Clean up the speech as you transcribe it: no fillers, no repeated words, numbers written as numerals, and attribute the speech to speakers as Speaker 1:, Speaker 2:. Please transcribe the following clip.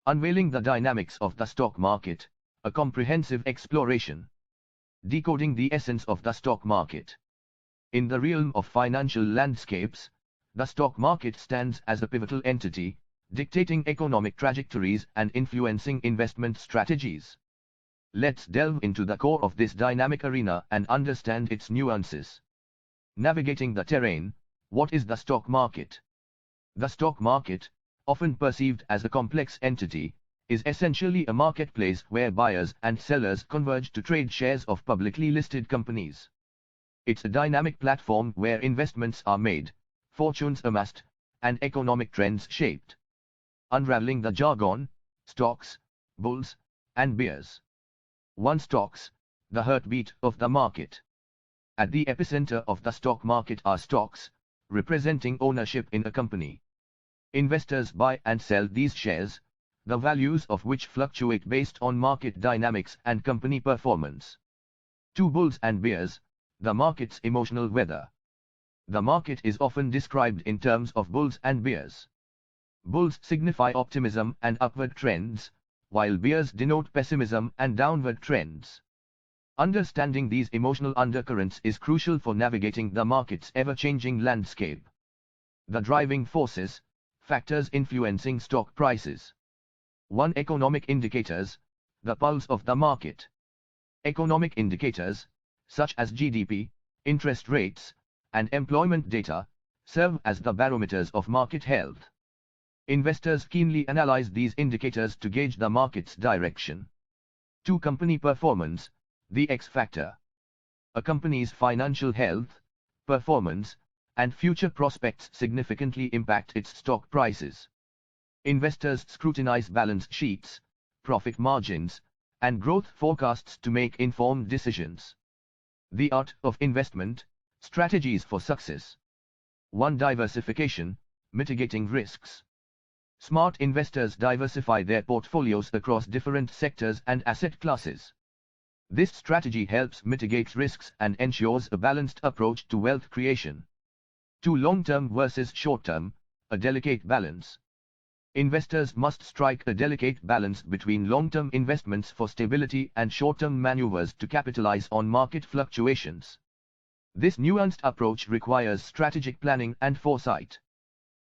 Speaker 1: Unveiling the dynamics of the stock market, a comprehensive exploration. Decoding the essence of the stock market. In the realm of financial landscapes, the stock market stands as a pivotal entity, dictating economic trajectories and influencing investment strategies. Let's delve into the core of this dynamic arena and understand its nuances. Navigating the terrain. What is the stock market? The stock market, often perceived as a complex entity, is essentially a marketplace where buyers and sellers converge to trade shares of publicly listed companies. It's a dynamic platform where investments are made, fortunes amassed, and economic trends shaped. Unraveling the jargon, stocks, bulls, and bears. 1. Stocks, the heartbeat of the market. At the epicenter of the stock market are stocks, representing ownership in a company. Investors buy and sell these shares, the values of which fluctuate based on market dynamics and company performance. 2. Bulls and bears, the market's emotional weather. The market is often described in terms of bulls and bears. Bulls signify optimism and upward trends, while bears denote pessimism and downward trends. Understanding these emotional undercurrents is crucial for navigating the market's ever-changing landscape. The driving forces, factors influencing stock prices. 1. Economic indicators, the pulse of the market. Economic indicators, such as GDP, interest rates, and employment data, serve as the barometers of market health. Investors keenly analyze these indicators to gauge the market's direction. 2. Company performance, the X factor. A company's financial health, performance, and future prospects significantly impact its stock prices. Investors scrutinize balance sheets, profit margins, and growth forecasts to make informed decisions. The art of investment, strategies for success. 1. Diversification, mitigating risks. Smart investors diversify their portfolios across different sectors and asset classes. This strategy helps mitigate risks and ensures a balanced approach to wealth creation. 2. Long-term versus short-term, a delicate balance. Investors must strike a delicate balance between long-term investments for stability and short-term maneuvers to capitalize on market fluctuations. This nuanced approach requires strategic planning and foresight.